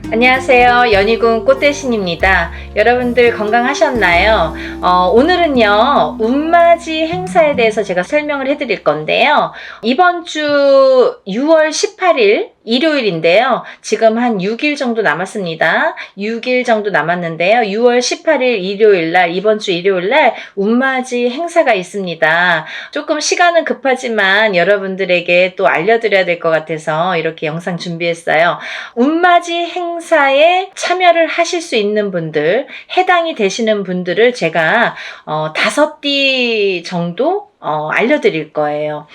안녕하세요. 연희군 꽃대신입니다. 여러분들 건강하셨나요? 오늘은요, 운맞이 행사에 대해서 제가 설명을 해드릴 건데요. 이번 주 6월 18일 일요일인데요. 지금 한 6일 정도 남았습니다. 6일 정도 남았는데요. 6월 18일 일요일날, 이번 주 일요일날 운맞이 행사가 있습니다. 조금 시간은 급하지만 여러분들에게 또 알려드려야 될 것 같아서 이렇게 영상 준비했어요. 운맞이 행사에 참여를 하실 수 있는 분들, 해당이 되시는 분들을 제가 5띠 정도 알려드릴 거예요.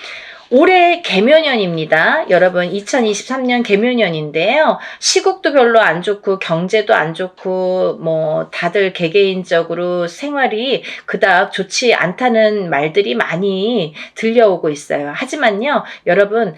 올해 개묘년입니다. 여러분 2023년 개묘년인데요. 시국도 별로 안 좋고 경제도 안 좋고 뭐 다들 개개인적으로 생활이 그닥 좋지 않다는 말들이 많이 들려오고 있어요. 하지만요. 여러분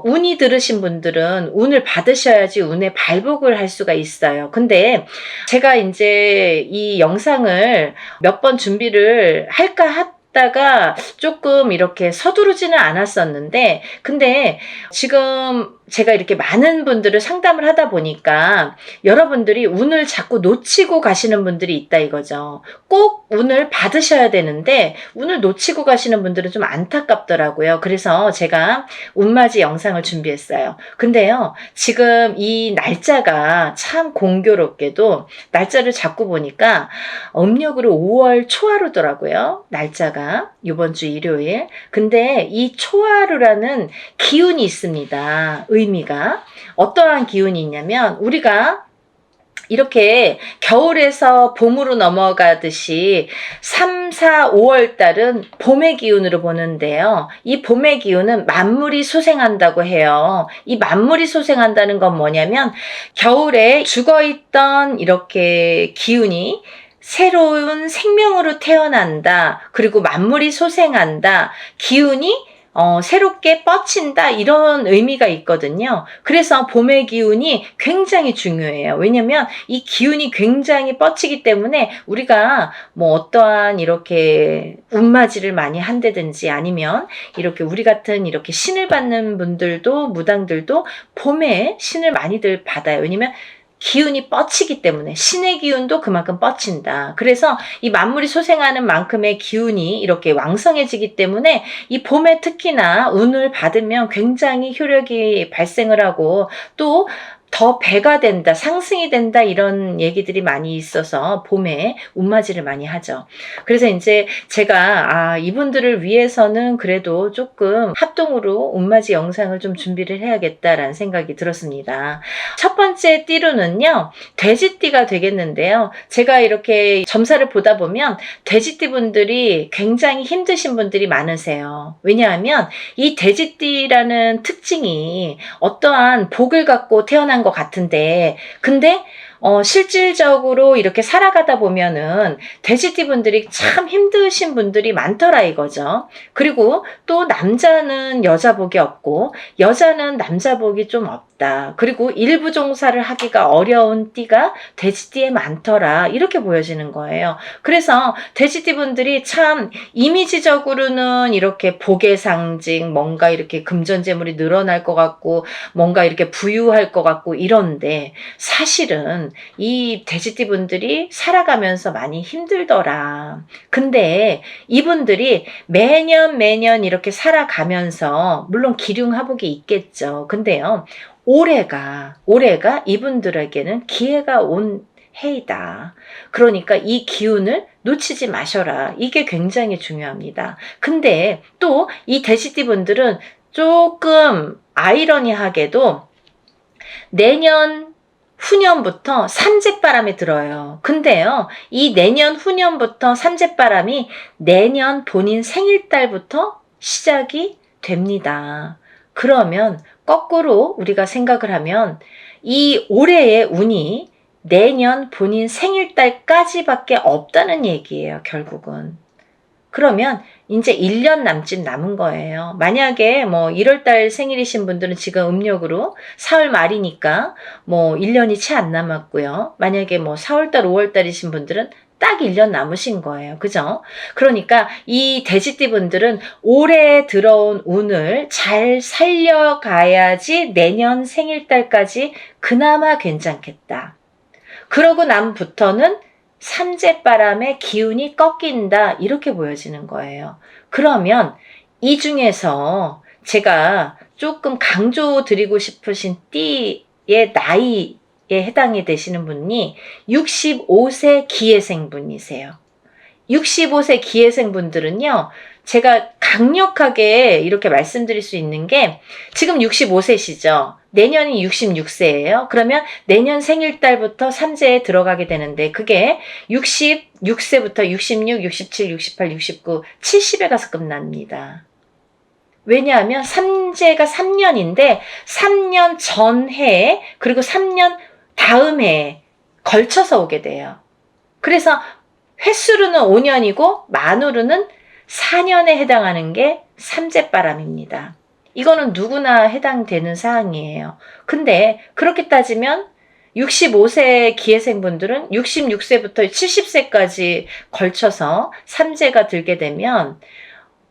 운이 들으신 분들은 운을 받으셔야지 운의 발복을 할 수가 있어요. 근데 제가 이제 이 영상을 몇 번 준비를 할까 다가 조금 이렇게 서두르지는 않았었는데, 근데 지금 제가 이렇게 많은 분들을 상담을 하다 보니까 여러분들이 운을 자꾸 놓치고 가시는 분들이 있다 이거죠. 꼭 운을 받으셔야 되는데 운을 놓치고 가시는 분들은 좀 안타깝더라고요. 그래서 제가 운맞이 영상을 준비했어요. 근데요, 지금 이 날짜가 참 공교롭게도 날짜를 잡고 보니까 음력으로 5월 초하루더라고요. 날짜가 이번 주 일요일. 근데 이 초하루라는 기운이 있습니다. 의미가 어떠한 기운이 있냐면 우리가 이렇게 겨울에서 봄으로 넘어가듯이 3, 4, 5월 달은 봄의 기운으로 보는데요. 이 봄의 기운은 만물이 소생한다고 해요. 이 만물이 소생한다는 건 뭐냐면 겨울에 죽어있던 이렇게 기운이 새로운 생명으로 태어난다. 그리고 만물이 소생한다. 기운이 새롭게 뻗친다 이런 의미가 있거든요. 그래서 봄의 기운이 굉장히 중요해요. 왜냐면 이 기운이 굉장히 뻗치기 때문에 우리가 뭐 어떠한 이렇게 운맞이를 많이 한다든지 아니면 이렇게 우리 같은 이렇게 신을 받는 분들도 무당들도 봄에 신을 많이들 받아요. 왜냐면 기운이 뻗치기 때문에 신의 기운도 그만큼 뻗친다. 그래서 이 만물이 소생하는 만큼의 기운이 이렇게 왕성해지기 때문에 이 봄에 특히나 운을 받으면 굉장히 효력이 발생을 하고 또 더 배가 된다, 상승이 된다 이런 얘기들이 많이 있어서 봄에 운맞이를 많이 하죠. 그래서 이제 제가 이분들을 위해서는 그래도 조금 합동으로 운맞이 영상을 좀 준비를 해야겠다라는 생각이 들었습니다. 첫 번째 띠로는요, 돼지띠가 되겠는데요. 제가 이렇게 점사를 보다 보면 돼지띠 분들이 굉장히 힘드신 분들이 많으세요. 왜냐하면 이 돼지띠라는 특징이 어떠한 복을 갖고 태어난 것 같은데, 근데 실질적으로 이렇게 살아가다 보면은 돼지띠 분들이 참 힘드신 분들이 많더라 이거죠. 그리고 또 남자는 여자 복이 없고 여자는 남자 복이 좀 없다. 그리고 일부 종사를 하기가 어려운 띠가 돼지띠에 많더라. 이렇게 보여지는 거예요. 그래서 돼지띠 분들이 참 이미지적으로는 이렇게 복의 상징, 뭔가 이렇게 금전재물이 늘어날 것 같고 뭔가 이렇게 부유할 것 같고 이런데 사실은 이 돼지띠 분들이 살아가면서 많이 힘들더라. 근데 이분들이 매년 이렇게 살아가면서 물론 기륭하복이 있겠죠. 근데요, 올해가 이분들에게는 기회가 온 해이다. 그러니까 이 기운을 놓치지 마셔라. 이게 굉장히 중요합니다. 근데 또 이 돼지띠 분들은 조금 아이러니하게도 내년 후년부터 삼재바람이 들어요. 근데요, 이 내년 후년부터 삼재바람이 내년 본인 생일달부터 시작이 됩니다. 그러면 거꾸로 우리가 생각을 하면 이 올해의 운이 내년 본인 생일달까지밖에 없다는 얘기예요, 결국은. 그러면 이제 1년 남짓 남은 거예요. 만약에 뭐 1월달 생일이신 분들은 지금 음력으로 4월 말이니까 뭐 1년이 채 안 남았고요. 만약에 뭐 4월달, 5월달이신 분들은 딱 1년 남으신 거예요. 그죠? 그러니까 이 돼지띠 분들은 올해 들어온 운을 잘 살려가야지 내년 생일달까지 그나마 괜찮겠다. 그러고 남부터는 삼재바람의 기운이 꺾인다. 이렇게 보여지는 거예요. 그러면 이 중에서 제가 조금 강조드리고 싶으신 띠의 나이에 해당이 되시는 분이 65세 기해생 분이세요. 65세 기해생 분들은요, 제가 강력하게 이렇게 말씀드릴 수 있는 게 지금 65세시죠. 내년이 66세예요. 그러면 내년 생일달부터 삼재에 들어가게 되는데 그게 66세부터 66, 67, 68, 69, 70에 가서 끝납니다. 왜냐하면 삼재가 3년인데 3년 전해 그리고 3년 다음 해에 걸쳐서 오게 돼요. 그래서 횟수로는 5년이고 만으로는 4년에 해당하는 게 삼재바람입니다. 이거는 누구나 해당되는 사항이에요. 근데 그렇게 따지면 65세 기해생분들은 66세부터 70세까지 걸쳐서 삼재가 들게 되면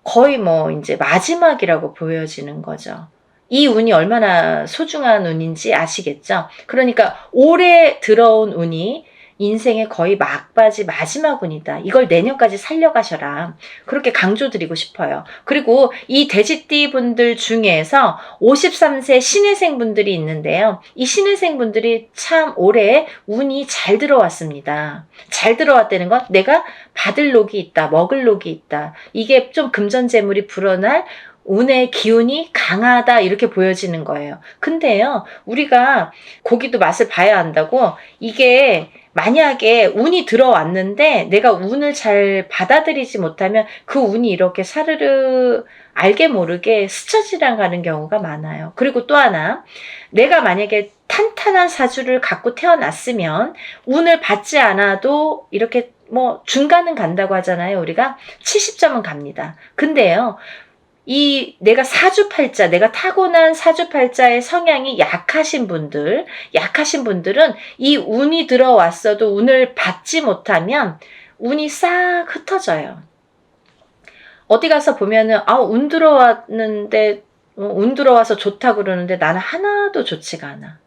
거의 뭐 이제 마지막이라고 보여지는 거죠. 이 운이 얼마나 소중한 운인지 아시겠죠? 그러니까 올해 들어온 운이 인생의 거의 막바지 마지막 운이다. 이걸 내년까지 살려가셔라. 그렇게 강조드리고 싶어요. 그리고 이 돼지띠 분들 중에서 53세 신해생 분들이 있는데요. 이 신해생 분들이 참 올해 운이 잘 들어왔습니다. 잘 들어왔다는 건 내가 받을 녹이 있다, 먹을 녹이 있다. 이게 좀 금전재물이 불어날 운의 기운이 강하다 이렇게 보여지는 거예요. 근데요, 우리가 고기도 맛을 봐야 한다고 이게 만약에 운이 들어왔는데 내가 운을 잘 받아들이지 못하면 그 운이 이렇게 사르르 알게 모르게 스쳐 지나가는 경우가 많아요. 그리고 또 하나, 내가 만약에 탄탄한 사주를 갖고 태어났으면 운을 받지 않아도 이렇게 뭐 중간은 간다고 하잖아요. 우리가 70점은 갑니다. 근데요, 내가 사주팔자, 내가 타고난 사주팔자의 성향이 약하신 분들은 이 운이 들어왔어도 운을 받지 못하면 운이 싹 흩어져요. 어디 가서 보면은, 운 들어왔는데, 운 들어와서 좋다 그러는데 나는 하나도 좋지가 않아.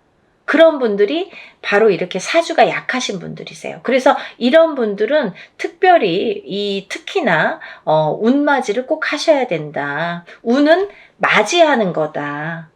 그런 분들이 바로 이렇게 사주가 약하신 분들이세요. 그래서 이런 분들은 특별히 특히나 운맞이를 꼭 하셔야 된다. 운은 맞이하는 거다.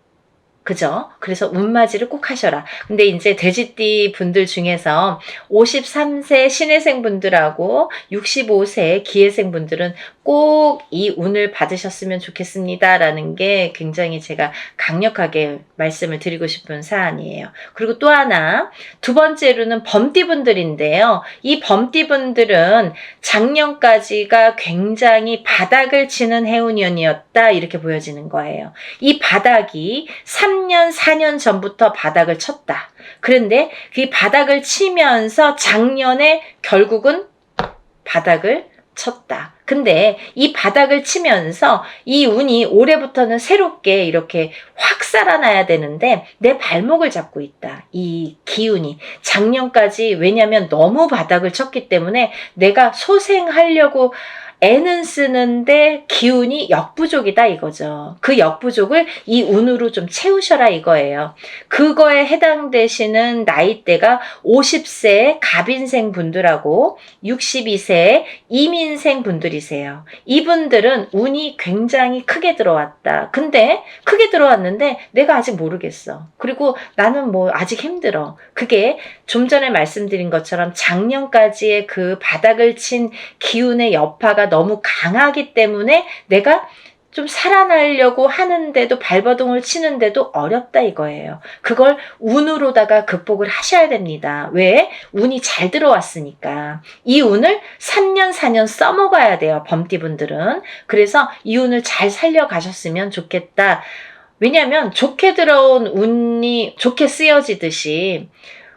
그죠? 그래서 운맞이를 꼭 하셔라. 근데 이제 돼지띠 분들 중에서 53세 신해생 분들하고 65세 기해생 분들은 꼭 이 운을 받으셨으면 좋겠습니다. 라는 게 굉장히 제가 강력하게 말씀을 드리고 싶은 사안이에요. 그리고 또 하나, 두 번째로는 범띠 분들인데요. 이 범띠 분들은 작년까지가 굉장히 바닥을 치는 해운년이었다. 이렇게 보여지는 거예요. 이 바닥이 3년, 4년 전부터 바닥을 쳤다. 그런데 그 바닥을 치면서 작년에 결국은 바닥을 쳤다. 근데 이 바닥을 치면서 이 운이 올해부터는 새롭게 이렇게 확 살아나야 되는데 내 발목을 잡고 있다. 이 기운이. 작년까지 왜냐면 너무 바닥을 쳤기 때문에 내가 소생하려고 애는 쓰는데 기운이 역부족이다 이거죠. 그 역부족을 이 운으로 좀 채우셔라 이거예요. 그거에 해당되시는 나이대가 50세 갑인생 분들하고 62세 이민생 분들이세요. 이분들은 운이 굉장히 크게 들어왔다. 근데 크게 들어왔는데 내가 아직 모르겠어. 그리고 나는 뭐 아직 힘들어. 그게 좀 전에 말씀드린 것처럼 작년까지의 그 바닥을 친 기운의 여파가 너무 강하기 때문에 내가 좀 살아나려고 하는데도 발버둥을 치는데도 어렵다 이거예요. 그걸 운으로다가 극복을 하셔야 됩니다. 왜? 운이 잘 들어왔으니까. 이 운을 3년 4년 써먹어야 돼요. 범띠분들은. 그래서 이 운을 잘 살려가셨으면 좋겠다. 왜냐하면 좋게 들어온 운이 좋게 쓰여지듯이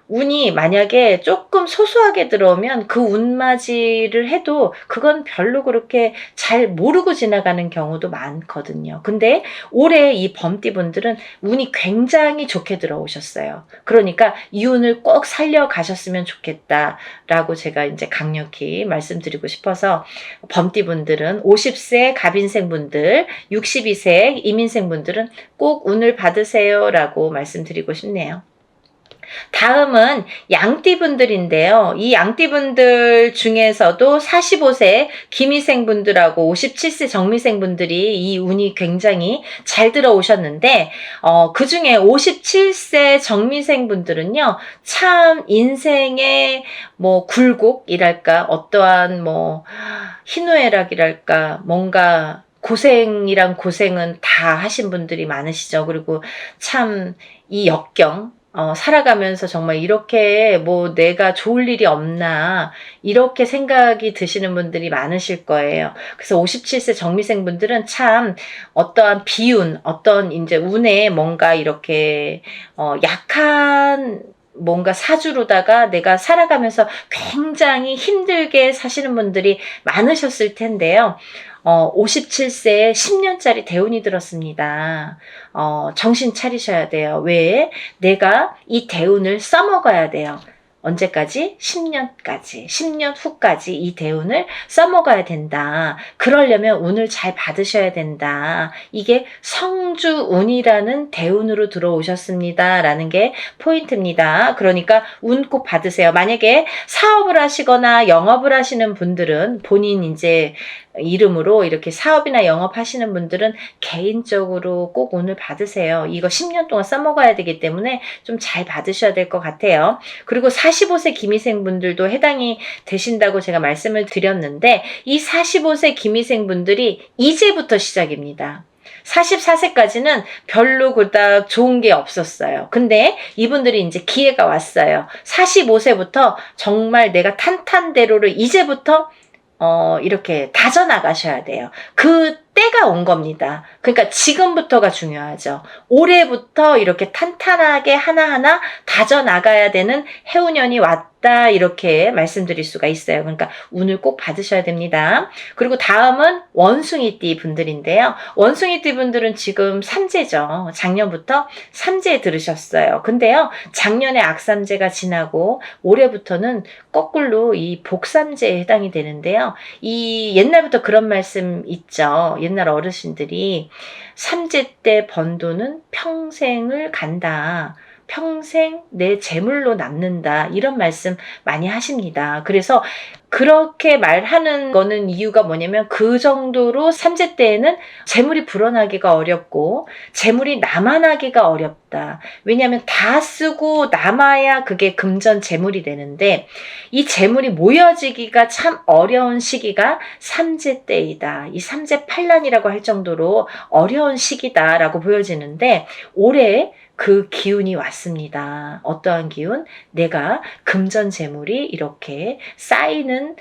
운이 만약에 조금 소소하게 들어오면 그 운맞이를 해도 그건 별로 그렇게 잘 모르고 지나가는 경우도 많거든요. 근데 올해 이 범띠분들은 운이 굉장히 좋게 들어오셨어요. 그러니까 이 운을 꼭 살려가셨으면 좋겠다라고 제가 이제 강력히 말씀드리고 싶어서 범띠분들은 50세 갑인생분들, 62세 이민생분들은 꼭 운을 받으세요라고 말씀드리고 싶네요. 다음은 양띠분들인데요. 이 양띠분들 중에서도 45세 기미생분들하고 57세 정미생분들이 이 운이 굉장히 잘 들어오셨는데 그 중에 57세 정미생분들은요. 참 인생의 뭐 굴곡이랄까 어떠한 뭐 희노애락이랄까 뭔가 고생이란 고생은 다 하신 분들이 많으시죠. 그리고 참 이 역경 살아가면서 정말 이렇게 뭐 내가 좋을 일이 없나 이렇게 생각이 드시는 분들이 많으실 거예요. 그래서 57세 정미생 분들은 참 어떠한 비운, 어떤 이제 운에 뭔가 이렇게 약한 뭔가 사주로다가 내가 살아가면서 굉장히 힘들게 사시는 분들이 많으셨을 텐데요. 57세에 10년짜리 대운이 들었습니다. 정신 차리셔야 돼요. 왜? 내가 이 대운을 써먹어야 돼요. 언제까지? 10년까지. 10년 후까지 이 대운을 써먹어야 된다. 그러려면 운을 잘 받으셔야 된다. 이게 성주운이라는 대운으로 들어오셨습니다. 라는 게 포인트입니다. 그러니까 운 꼭 받으세요. 만약에 사업을 하시거나 영업을 하시는 분들은 본인 이제 이름으로 이렇게 사업이나 영업하시는 분들은 개인적으로 꼭 운을 받으세요. 이거 10년 동안 써먹어야 되기 때문에 좀 잘 받으셔야 될 것 같아요. 그리고 45세 기미생분들도 해당이 되신다고 제가 말씀을 드렸는데 이 45세 기미생분들이 이제부터 시작입니다. 44세까지는 별로 그닥 좋은 게 없었어요. 근데 이분들이 이제 기회가 왔어요. 45세부터 정말 내가 탄탄대로를 이제부터 이렇게 다져나가셔야 돼요. 그 때가 온 겁니다. 그러니까 지금부터가 중요하죠. 올해부터 이렇게 탄탄하게 하나하나 다져나가야 되는 해운년이 왔다 이렇게 말씀드릴 수가 있어요. 그러니까 운을 꼭 받으셔야 됩니다. 그리고 다음은 원숭이띠 분들인데요. 원숭이띠 분들은 지금 삼재죠. 작년부터 삼재에 들으셨어요. 근데요. 작년에 악삼재가 지나고 올해부터는 거꾸로 이 복삼재에 해당이 되는데요. 이 옛날부터 그런 말씀 있죠. 옛날 어르신들이 삼재 때 번 돈은 평생을 간다. 평생 내 재물로 남는다. 이런 말씀 많이 하십니다. 그래서 그렇게 말하는 거는 이유가 뭐냐면 그 정도로 삼재 때에는 재물이 불어나기가 어렵고 재물이 남아나기가 어렵다. 왜냐하면 다 쓰고 남아야 그게 금전 재물이 되는데 이 재물이 모여지기가 참 어려운 시기가 삼재 때이다. 이 삼재 팔란이라고 할 정도로 어려운 시기다라고 보여지는데 올해 그 기운이 왔습니다. 어떠한 기운? 내가 금전 재물이 이렇게 쌓이는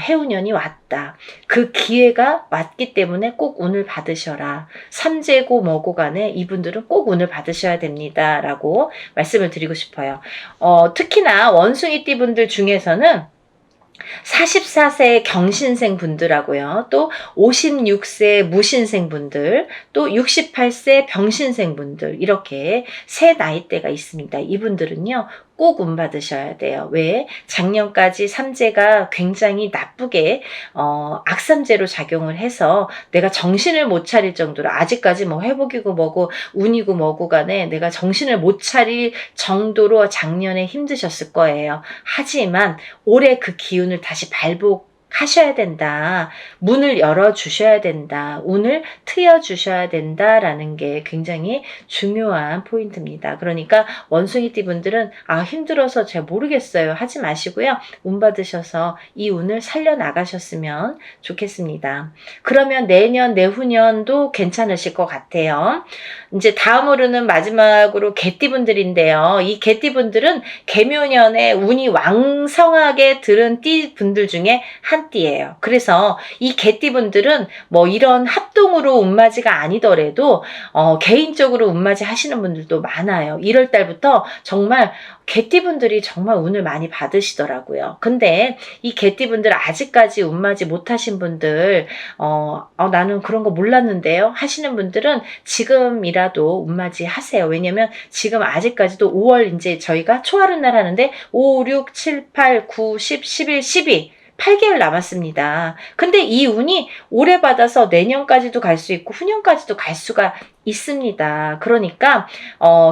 해운년이 왔다. 그 기회가 왔기 때문에 꼭 운을 받으셔라. 삼재고 뭐고 간에 이분들은 꼭 운을 받으셔야 됩니다. 라고 말씀을 드리고 싶어요. 특히나 원숭이띠 분들 중에서는 44세 경신생 분들하고요. 또 56세 무신생 분들, 또 68세 병신생 분들 이렇게 세 나이대가 있습니다. 이분들은요. 꼭 운 받으셔야 돼요. 왜? 작년까지 삼재가 굉장히 나쁘게 악삼재로 작용을 해서 내가 정신을 못 차릴 정도로 아직까지 뭐 회복이고 뭐고 운이고 뭐고 간에 내가 정신을 못 차릴 정도로 작년에 힘드셨을 거예요. 하지만 올해 그 기운을 다시 발복하셔야 된다. 문을 열어주셔야 된다. 운을 트여주셔야 된다라는 게 굉장히 중요한 포인트입니다. 그러니까 원숭이띠 분들은 힘들어서 잘 모르겠어요. 하지 마시고요. 운 받으셔서 이 운을 살려나가셨으면 좋겠습니다. 그러면 내년, 내후년도 괜찮으실 것 같아요. 이제 다음으로는 마지막으로 개띠 분들인데요. 이 개띠 분들은 개묘년에 운이 왕성하게 들은 띠 분들 중에 한 개띠예요. 그래서 이 개띠분들은 뭐 이런 합동으로 운맞이가 아니더라도 개인적으로 운맞이 하시는 분들도 많아요. 1월 달부터 정말 개띠분들이 정말 운을 많이 받으시더라고요. 근데 이 개띠분들 아직까지 운맞이 못하신 분들 나는 그런 거 몰랐는데요 하시는 분들은 지금이라도 운맞이 하세요. 왜냐면 지금 아직까지도 5월 이제 저희가 초하루 날 하는데 5, 6, 7, 8, 9, 10, 11, 12 8개월 남았습니다. 근데 이 운이 올해 받아서 내년까지도 갈 수 있고 후년까지도 갈 수가 있습니다. 그러니까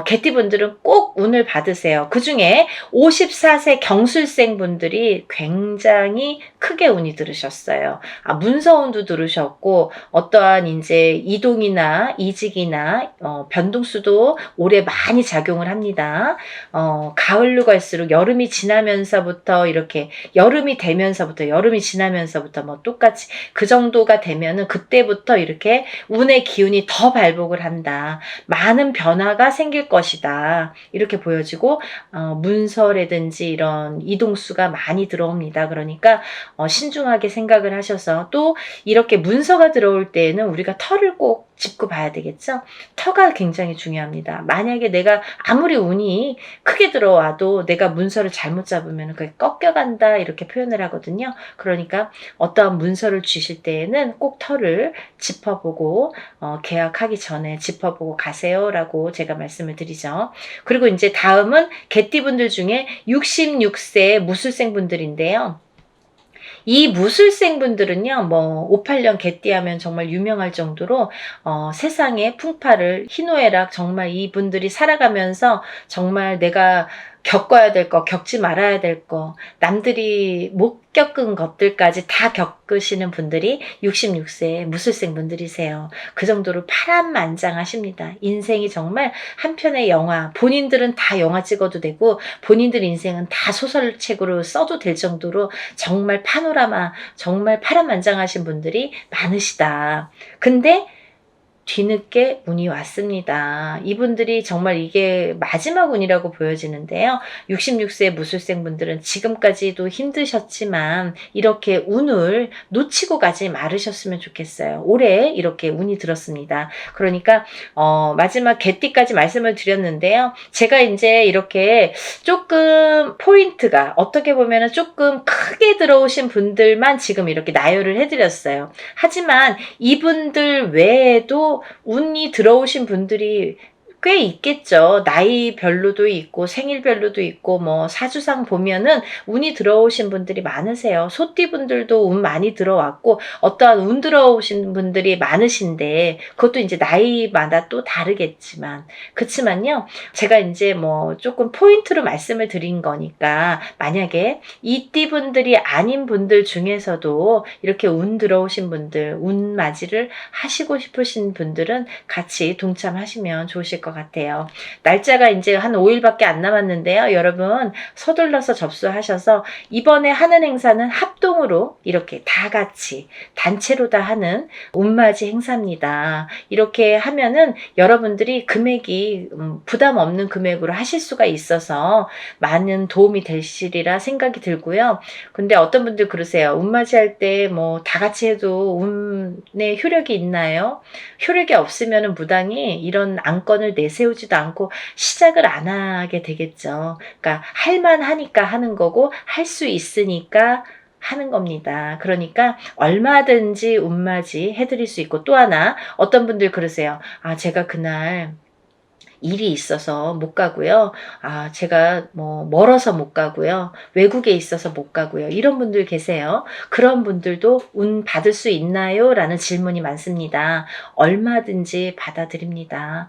개띠분들은 꼭 운을 받으세요. 그중에 54세 경술생 분들이 굉장히 크게 운이 들으셨어요. 문서운도 들으셨고 어떠한 이제 이동이나 이직이나 변동수도 올해 많이 작용을 합니다. 가을로 갈수록 여름이 지나면서부터 이렇게 여름이 되면서부터 여름이 지나면서부터 뭐 똑같이 그 정도가 되면은 그때부터 이렇게 운의 기운이 더 발복을 한다. 많은 변화가 생길 것이다. 이렇게 보여지고 문서라든지 이런 이동수가 많이 들어옵니다. 그러니까 신중하게 생각을 하셔서 또 이렇게 문서가 들어올 때에는 우리가 터를 꼭 짚고 봐야 되겠죠. 터가 굉장히 중요합니다. 만약에 내가 아무리 운이 크게 들어와도 내가 문서를 잘못 잡으면 그게 꺾여간다 이렇게 표현을 하거든요. 그러니까 어떠한 문서를 주실 때에는 꼭 터를 짚어보고 계약하기 전에 짚어보고 가세요라고 제가 말씀을 드리죠. 그리고 이제 다음은 개띠분들 중에 66세 무술생 분들인데요. 이 무술생 분들은요, 뭐 58년 개띠하면 정말 유명할 정도로 세상의 풍파를 희노애락 정말 이분들이 살아가면서 정말 내가 겪어야 될 거, 겪지 말아야 될 거, 남들이 못 겪은 것들까지 다 겪으시는 분들이 66세 무술생 분들이세요. 그 정도로 파란만장하십니다. 인생이 정말 한 편의 영화, 본인들은 다 영화 찍어도 되고 본인들 인생은 다 소설책으로 써도 될 정도로 정말 파노라마, 정말 파란만장하신 분들이 많으시다. 근데 뒤늦게 운이 왔습니다. 이분들이 정말 이게 마지막 운이라고 보여지는데요. 66세 무술생 분들은 지금까지도 힘드셨지만 이렇게 운을 놓치고 가지 말으셨으면 좋겠어요. 올해 이렇게 운이 들었습니다. 그러니까 마지막 개띠까지 말씀을 드렸는데요. 제가 이제 이렇게 조금 포인트가 어떻게 보면 조금 크게 들어오신 분들만 지금 이렇게 나열을 해드렸어요. 하지만 이분들 외에도 운이 들어오신 분들이 꽤 있겠죠. 나이별로도 있고 생일별로도 있고 뭐 사주상 보면은 운이 들어오신 분들이 많으세요. 소띠분들도 운 많이 들어왔고 어떠한 운 들어오신 분들이 많으신데 그것도 이제 나이마다 또 다르겠지만 그렇지만요. 제가 이제 뭐 조금 포인트로 말씀을 드린 거니까 만약에 이 띠분들이 아닌 분들 중에서도 이렇게 운 들어오신 분들 운 맞이를 하시고 싶으신 분들은 같이 동참하시면 좋으실 것 같아요. 날짜가 이제 한 5일밖에 안 남았는데요. 여러분 서둘러서 접수하셔서 이번에 하는 행사는 합동으로 이렇게 다 같이 단체로 다 하는 운맞이 행사입니다. 이렇게 하면은 여러분들이 금액이 부담 없는 금액으로 하실 수가 있어서 많은 도움이 되시리라 생각이 들고요. 근데 어떤 분들 그러세요. 운맞이 할 때 뭐 다 같이 해도 운에 효력이 있나요? 효력이 없으면 무당이 이런 안건을 내세우지도 않고 시작을 안 하게 되겠죠. 그러니까 할만하니까 하는 거고 할 수 있으니까 하는 겁니다. 그러니까 얼마든지 운맞이 해드릴 수 있고 또 하나 어떤 분들 그러세요. 제가 그날 일이 있어서 못 가고요. 제가 뭐 멀어서 못 가고요. 외국에 있어서 못 가고요. 이런 분들 계세요. 그런 분들도 운 받을 수 있나요? 라는 질문이 많습니다. 얼마든지 받아드립니다.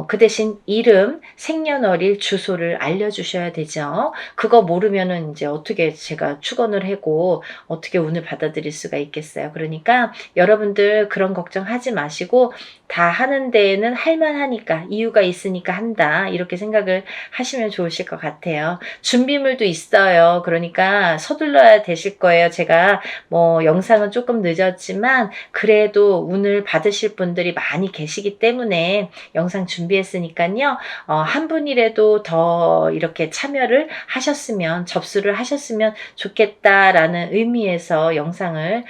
그 대신 이름, 생년월일, 주소를 알려주셔야 되죠. 그거 모르면은 이제 어떻게 제가 축원을 하고 어떻게 운을 받아들일 수가 있겠어요. 그러니까 여러분들 그런 걱정하지 마시고 다 하는 데에는 할만하니까 이유가 있으니까 한다. 이렇게 생각을 하시면 좋으실 것 같아요. 준비물도 있어요. 그러니까 서둘러야 되실 거예요. 제가 뭐 영상은 조금 늦었지만 그래도 운을 받으실 분들이 많이 계시기 때문에 영상 준비했으니까요. 한 분이라도 더 이렇게 참여를 하셨으면, 접수를 하셨으면 좋겠다라는 의미에서 영상을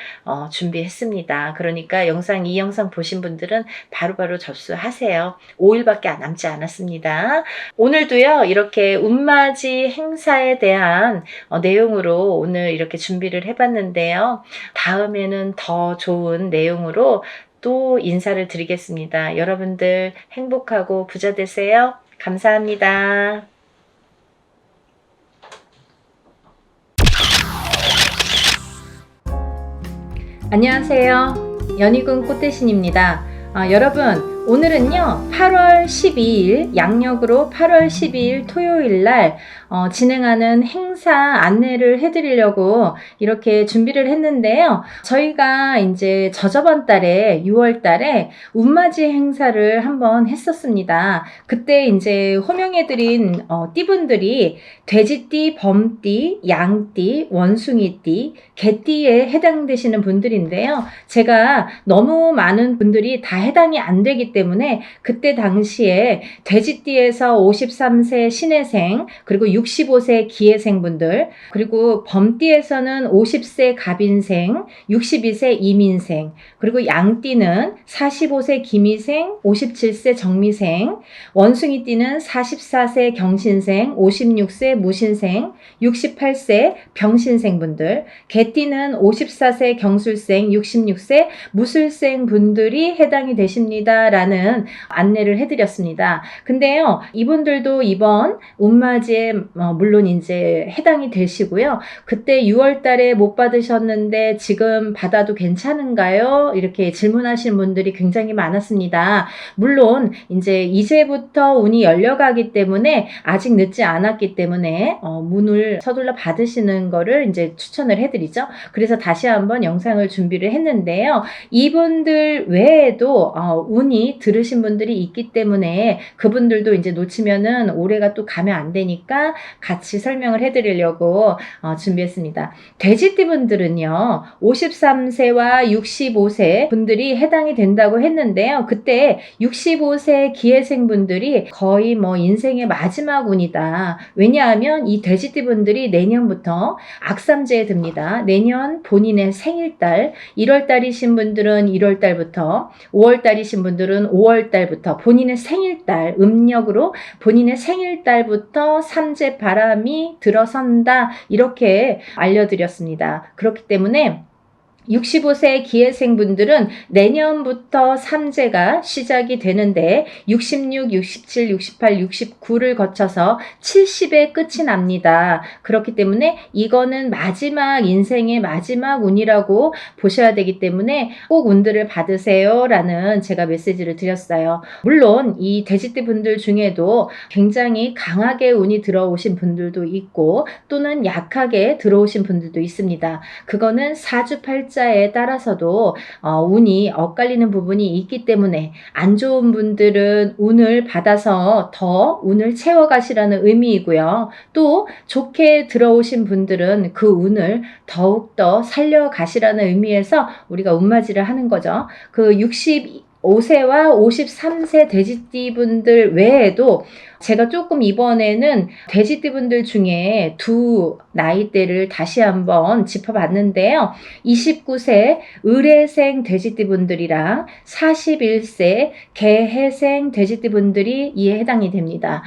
준비했습니다. 그러니까 이 영상 보신 분들은 바로바로 접수하세요. 5일밖에 남지 않았습니다. 오늘도요, 이렇게 운맞이 행사에 대한 내용으로 오늘 이렇게 준비를 해봤는데요. 다음에는 더 좋은 내용으로 또 인사를 드리겠습니다. 여러분들 행복하고 부자 되세요. 감사합니다. 안녕하세요. 연희군 꽃대신입니다. 여러분, 오늘은요 8월 12일 양력으로 8월 12일 토요일 날 진행하는 행사 안내를 해드리려고 이렇게 준비를 했는데요. 저희가 이제 저저번 달에 6월 달에 운맞이 행사를 한번 했었습니다. 그때 이제 호명해드린 띠분들이 돼지띠, 범띠, 양띠, 원숭이띠, 개띠에 해당되시는 분들인데요. 제가 너무 많은 분들이 다 해당이 안 되기 때문에 그때 당시에 돼지띠에서 53세 신해생, 그리고 65세 기해생 분들, 그리고 범띠에서는 50세 갑인생, 62세 이민생, 그리고 양띠는 45세 기미생, 57세 정미생, 원숭이띠는 44세 경신생, 56세 무신생, 68세 병신생 분들, 개띠는 54세 경술생, 66세 무술생 분들이 해당이 되십니다 라는 안내를 해드렸습니다. 근데요, 이분들도 이번 운맞이에 물론 이제 해당이 되시고요. 그때 6월 달에 못 받으셨는데 지금 받아도 괜찮은가요? 이렇게 질문하시는 분들이 굉장히 많았습니다. 물론 이제부터 운이 열려가기 때문에 아직 늦지 않았기 때문에 문을 서둘러 받으시는 거를 이제 추천을 해드리죠. 그래서 다시 한번 영상을 준비를 했는데요. 이분들 외에도 운이 들으신 분들이 있기 때문에 그분들도 이제 놓치면은 올해가 또 가면 안 되니까 같이 설명을 해드리려고 준비했습니다. 돼지띠 분들은요 53세와 65세 분들이 해당이 된다고 했는데요. 그때 65세 기해생 분들이 거의 인생의 마지막 운이다. 왜냐하면 이 돼지띠 분들이 내년부터 악삼제에 듭니다. 내년 본인의 생일달 1월달이신 분들은 1월달부터, 5월달이신 분들은 5월달부터 본인의 생일달, 음력으로 본인의 생일달부터 삼재 바람이 들어선다. 이렇게 알려드렸습니다. 그렇기 때문에 65세 기해생분들은 내년부터 삼재가 시작이 되는데 66, 67, 68, 69를 거쳐서 70에 끝이 납니다. 그렇기 때문에 이거는 인생의 마지막 운이라고 보셔야 되기 때문에 꼭 운들을 받으세요 라는 제가 메시지를 드렸어요. 물론 이 돼지띠 분들 중에도 굉장히 강하게 운이 들어오신 분들도 있고 또는 약하게 들어오신 분들도 있습니다. 그거는 사주팔자 에 따라서도 운이 엇갈리는 부분이 있기 때문에 안 좋은 분들은 운을 받아서 더 운을 채워가시라는 의미이고요. 또 좋게 들어오신 분들은 그 운을 더욱더 살려가시라는 의미에서 우리가 운맞이를 하는 거죠. 그 65세와 53세 돼지띠 분들 외에도 제가 조금 이번에는 돼지띠 분들 중에 두 나이대를 다시 한번 짚어봤는데요. 29세 을해생 돼지띠 분들이랑 41세 개해생 돼지띠 분들이 이에 해당이 됩니다.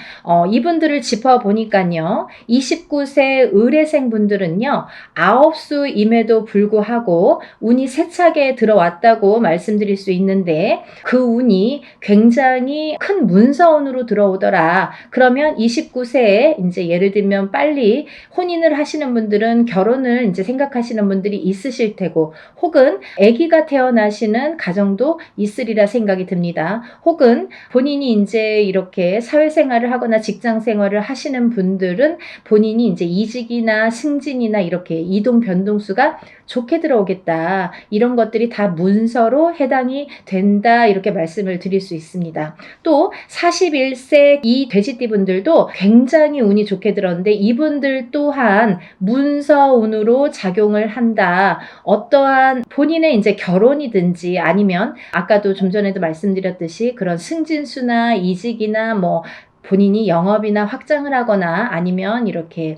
이분들을 짚어보니까요. 29세 을해생 분들은요. 아홉수임에도 불구하고 운이 세차게 들어왔다고 말씀드릴 수 있는데 그 운이 굉장히 큰 문서운으로 들어오더라. 그러면 29세에 이제 예를 들면 빨리 혼인을 하시는 분들은 결혼을 이제 생각하시는 분들이 있으실 테고, 혹은 아기가 태어나시는 가정도 있으리라 생각이 듭니다. 혹은 본인이 이제 이렇게 사회생활을 하거나 직장생활을 하시는 분들은 본인이 이제 이직이나 승진이나 이렇게 이동 변동수가 좋게 들어오겠다. 이런 것들이 다 문서로 해당이 된다. 이렇게 말씀을 드릴 수 있습니다. 또 41세 이 돼지띠분들도 굉장히 운이 좋게 들었는데, 이분들 또한 문서운으로 작용을 한다. 어떠한 본인의 이제 결혼이든지 아니면 아까도 좀 전에도 말씀드렸듯이 그런 승진수나 이직이나 뭐 본인이 영업이나 확장을 하거나 아니면 이렇게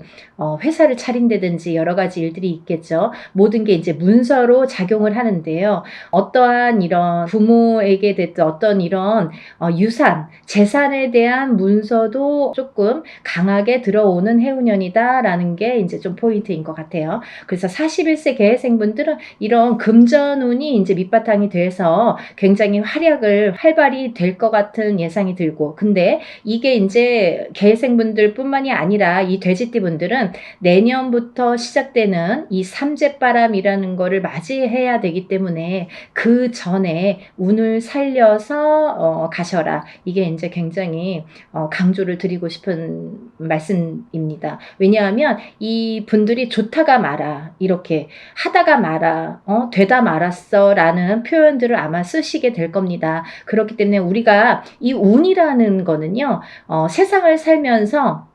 회사를 차린다든지 여러 가지 일들이 있겠죠. 모든 게 이제 문서로 작용을 하는데요. 어떠한 이런 부모에게 됐든 어떤 이런 유산, 재산에 대한 문서도 조금 강하게 들어오는 해운년이다라는 게 이제 좀 포인트인 것 같아요. 그래서 41세 계생분들은 이런 금전운이 이제 밑바탕이 돼서 굉장히 활발히 될 것 같은 예상이 들고, 근데 이게 이제 계생분들 뿐만이 아니라 이 돼지띠분들은 내년부터 시작되는 이 삼재바람이라는 거를 맞이해야 되기 때문에 그 전에 운을 살려서 가셔라. 이게 이제 굉장히 강조를 드리고 싶은 말씀입니다. 왜냐하면 이 분들이 좋다가 말아, 이렇게 하다가 말아, 되다 말았어 라는 표현들을 아마 쓰시게 될 겁니다. 그렇기 때문에 우리가 이 운이라는 거는요, 세상을 살면서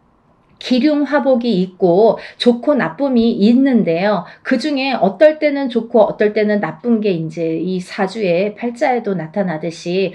기륭화복이 있고 좋고 나쁨이 있는데요. 그 중에 어떨 때는 좋고 어떨 때는 나쁜 게 이제 이 사주의 팔자에도 나타나듯이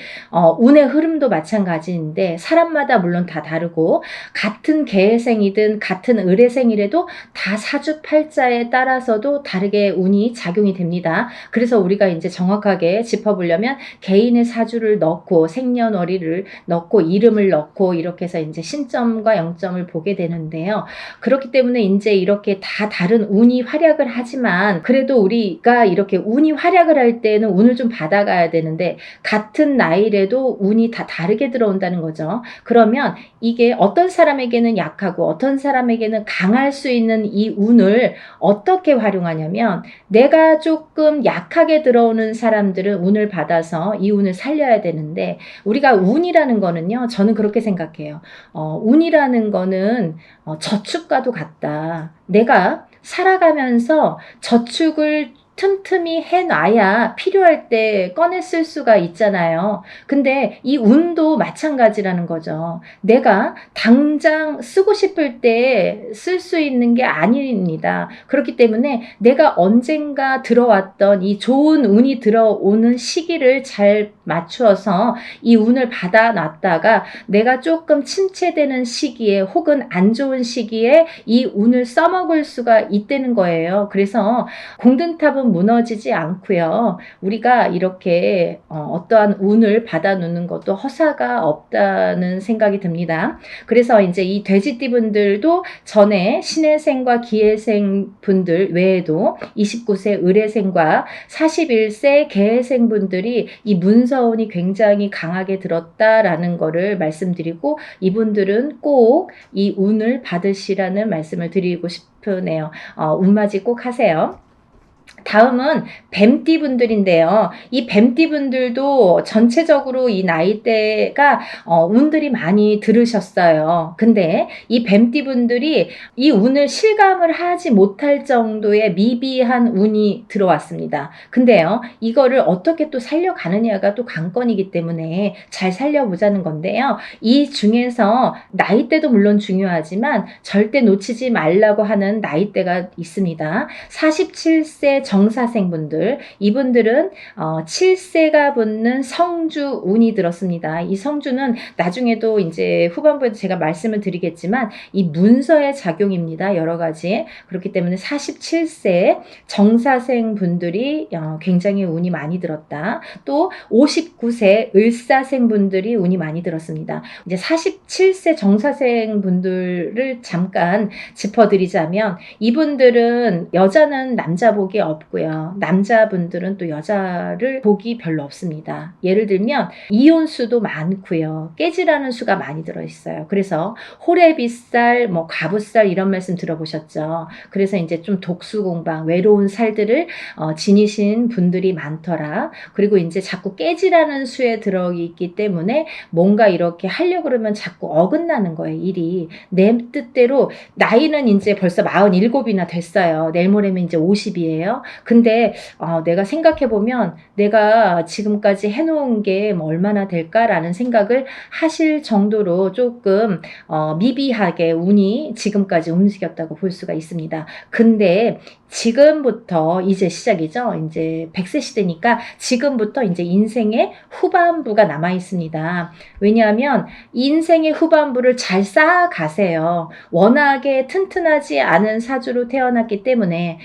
운의 흐름도 마찬가지인데, 사람마다 물론 다 다르고 같은 계생이든 같은 을해생이라도 다 사주 팔자에 따라서도 다르게 운이 작용이 됩니다. 그래서 우리가 이제 정확하게 짚어보려면 개인의 사주를 넣고 생년월일을 넣고 이름을 넣고 이렇게 해서 이제 신점과 영점을 보게 되는 데요. 그렇기 때문에 이제 이렇게 다 다른 운이 활약을 하지만, 그래도 우리가 이렇게 운이 활약을 할 때는 운을 좀 받아가야 되는데, 같은 나이라도 운이 다 다르게 들어온다는 거죠. 그러면 이게 어떤 사람에게는 약하고 어떤 사람에게는 강할 수 있는 이 운을 어떻게 활용하냐면, 내가 조금 약하게 들어오는 사람들은 운을 받아서 이 운을 살려야 되는데, 우리가 운이라는 거는요, 저는 그렇게 생각해요. 운이라는 거는 저축과도 같다. 내가 살아가면서 저축을 틈틈이 해놔야 필요할 때 꺼내 쓸 수가 있잖아요. 근데 이 운도 마찬가지라는 거죠. 내가 당장 쓰고 싶을 때 쓸 수 있는 게 아닙니다. 그렇기 때문에 내가 언젠가 들어왔던 이 좋은 운이 들어오는 시기를 잘 맞추어서 이 운을 받아놨다가 내가 조금 침체되는 시기에 혹은 안 좋은 시기에 이 운을 써먹을 수가 있다는 거예요. 그래서 공든탑은 무너지지 않고요. 우리가 이렇게 어떠한 운을 받아놓는 것도 허사가 없다는 생각이 듭니다. 그래서 이제 이 돼지띠분들도 전에 신해생과 기해생 분들 외에도 29세 을해생과 41세 계해생 분들이 이 문서운이 굉장히 강하게 들었다라는 거를 말씀드리고, 이분들은 꼭 이 운을 받으시라는 말씀을 드리고 싶으네요. 운맞이 꼭 하세요. 다음은 뱀띠 분들인데요. 이 뱀띠 분들도 전체적으로 이 나이대가 운들이 많이 들으셨어요. 근데 이 뱀띠 분들이 이 운을 실감을 하지 못할 정도의 미비한 운이 들어왔습니다. 근데요, 이거를 어떻게 또 살려가느냐가 또 관건이기 때문에 잘 살려보자는 건데요. 이 중에서 나이대도 물론 중요하지만 절대 놓치지 말라고 하는 나이대가 있습니다. 47세 정사생분들, 이분들은 7세가 붙는 성주 운이 들었습니다. 이 성주는 나중에도 이제 후반부에도 제가 말씀을 드리겠지만 이 문서의 작용입니다. 여러 가지. 그렇기 때문에 47세 정사생 분들이 굉장히 운이 많이 들었다. 또 59세 을사생 분들이 운이 많이 들었습니다. 이제 47세 정사생 분들을 잠깐 짚어드리자면, 이분들은 여자는 남자복이 없고요. 남자분들은 또 여자를 복이 별로 없습니다. 예를 들면 이혼수도 많고요. 깨지라는 수가 많이 들어있어요. 그래서 호래비살, 뭐 과부살 이런 말씀 들어보셨죠? 그래서 이제 좀 독수공방, 외로운 살들을 지니신 분들이 많더라. 그리고 이제 자꾸 깨지라는 수에 들어있기 때문에 뭔가 이렇게 하려고 그러면 자꾸 어긋나는 거예요. 일이. 내 뜻대로 나이는 이제 벌써 47이나 됐어요. 내일 모레면 이제 50이에요. 근데 내가 생각해보면 내가 지금까지 해놓은 게 뭐 얼마나 될까라는 생각을 하실 정도로 조금 미비하게 운이 지금까지 움직였다고 볼 수가 있습니다. 근데 지금부터 이제 시작이죠. 이제 100세 시대니까 지금부터 이제 인생의 후반부가 남아 있습니다. 왜냐하면 인생의 후반부를 잘 쌓아가세요. 워낙에 튼튼하지 않은 사주로 태어났기 때문에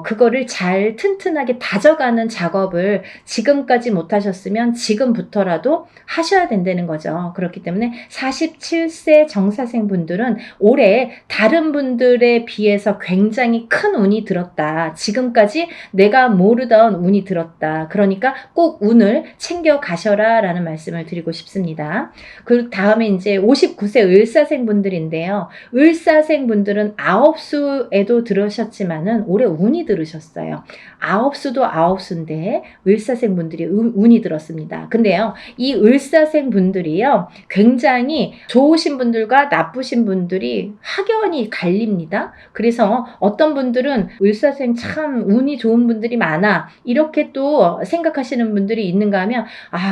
그거를 잘 튼튼하게 다져가는 작업을 지금까지 못하셨으면 지금부터라도 하셔야 된다는 거죠. 그렇기 때문에 47세 정사생 분들은 올해 다른 분들에 비해서 굉장히 큰 운이 들었다. 지금까지 내가 모르던 운이 들었다. 그러니까 꼭 운을 챙겨 가셔라 라는 말씀을 드리고 싶습니다. 그 다음에 이제 59세 을사생 분들인데요. 을사생 분들은 아홉수에도 들으셨지만은 올해 운이 들으셨어요. 아홉수도 아홉수인데 을사생 분들이 운이 들었습니다. 근데요, 이 을사생 분들이요, 굉장히 좋으신 분들과 나쁘신 분들이 확연히 갈립니다. 그래서 어떤 분들은 을사생 참 운이 좋은 분들이 많아 이렇게 또 생각하시는 분들이 있는가 하면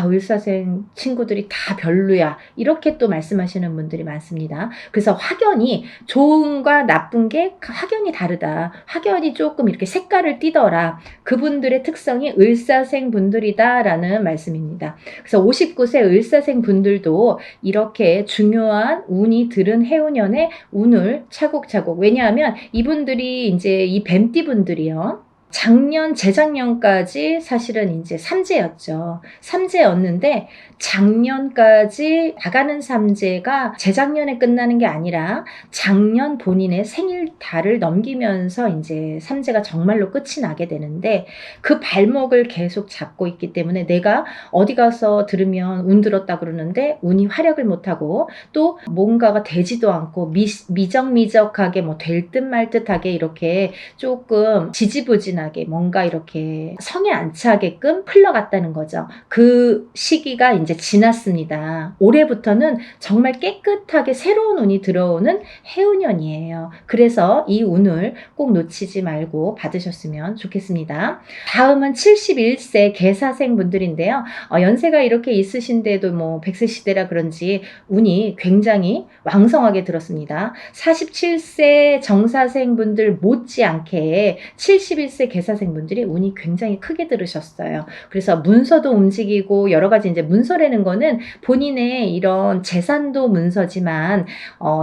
을사생 친구들이 다 별로야 이렇게 또 말씀하시는 분들이 많습니다. 그래서 확연히 좋은과 나쁜 게 확연히 다르다. 확연히 조금 이렇게 색깔을 띠더라. 그분들의 특성이 을사생 분들이다 라는 말씀입니다. 그래서 59세 을사생 분들도 이렇게 중요한 운이 들은 해운년에 운을 차곡차곡, 왜냐하면 이분들이 이제 이 뱀띠 분들이요, 작년, 재작년까지 사실은 이제 삼재였죠. 삼재였는데 작년까지 나가는 삼재가 재작년에 끝나는 게 아니라 작년 본인의 생일달을 넘기면서 이제 삼재가 정말로 끝이 나게 되는데 그 발목을 계속 잡고 있기 때문에 내가 어디 가서 들으면 운 들었다 그러는데 운이 활약을 못하고 또 뭔가가 되지도 않고 미적미적하게 뭐 될 듯 말 듯하게 이렇게 조금 지지부진하게 뭔가 이렇게 성에 안 차게끔 흘러갔다는 거죠. 그 시기가 이제 지났습니다. 올해부터는 정말 깨끗하게 새로운 운이 들어오는 해운년이에요. 그래서 이 운을 꼭 놓치지 말고 받으셨으면 좋겠습니다. 다음은 71세 계사생 분들인데요. 연세가 이렇게 있으신데도 뭐 100세 시대라 그런지 운이 굉장히 왕성하게 들었습니다. 47세 정사생 분들 못지않게 71세 계사생 분들이 운이 굉장히 크게 들으셨어요. 그래서 문서도 움직이고 여러 가지 이제 문서라는 거는 본인의 이런 재산도 문서지만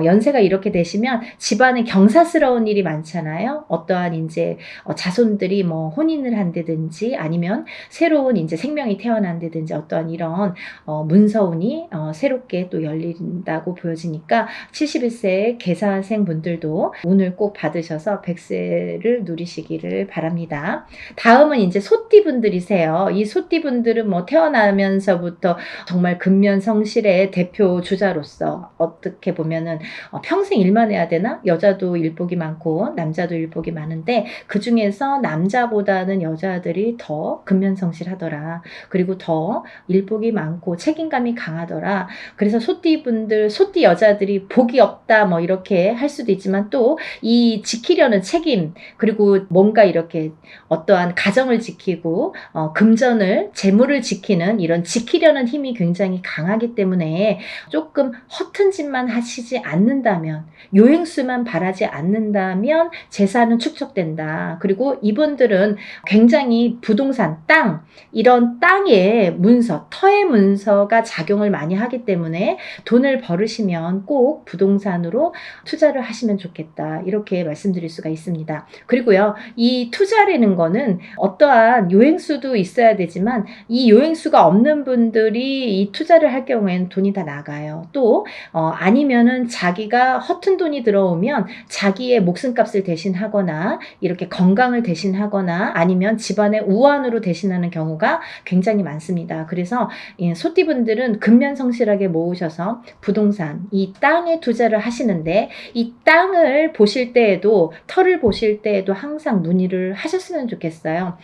연세가 이렇게 되시면 집안에 경사스러운 일이 많잖아요. 어떠한 이제 자손들이 뭐 혼인을 한다든지 아니면 새로운 이제 생명이 태어난다든지 어떠한 이런 문서운이 새롭게 또 열린다고 보여지니까 71세 계사생 분들도 운을 꼭 받으셔서 100세를 누리시기를 바랍니다. 다음은 이제 소띠 분들이세요. 이 소띠 분들은 뭐 태어나면서부터 정말 근면성실의 대표 주자로서 어떻게 보면은 평생 일만 해야 되나? 여자도 일복이 많고 남자도 일복이 많은데 그 중에서 남자보다는 여자들이 더 근면성실하더라. 그리고 더 일복이 많고 책임감이 강하더라. 그래서 소띠 분들, 소띠 여자들이 복이 없다 뭐 이렇게 할 수도 있지만 또 이 지키려는 책임, 그리고 뭔가 이렇게 어떠한 가정을 지키고 금전을, 재물을 지키는 이런 지키려는 힘이 굉장히 강하기 때문에 조금 허튼 짓만 하시지 않는다면, 요행수만 바라지 않는다면 재산은 축적된다. 그리고 이분들은 굉장히 부동산, 땅, 이런 땅의 문서, 터의 문서가 작용을 많이 하기 때문에 돈을 벌으시면 꼭 부동산으로 투자를 하시면 좋겠다. 이렇게 말씀드릴 수가 있습니다. 그리고요, 이 투자 투자라는 거는 어떠한 요행수도 있어야 되지만 이 요행수가 없는 분들이 이 투자를 할 경우에는 돈이 다 나가요. 또 아니면은 자기가 허튼 돈이 들어오면 자기의 목숨값을 대신하거나 이렇게 건강을 대신하거나 아니면 집안의 우환으로 대신하는 경우가 굉장히 많습니다. 그래서 소띠분들은 근면성실하게 모으셔서 부동산, 이 땅에 투자를 하시는데 이 땅을 보실 때에도 터를 보실 때에도 항상 문의를 하셨으면 좋겠어요.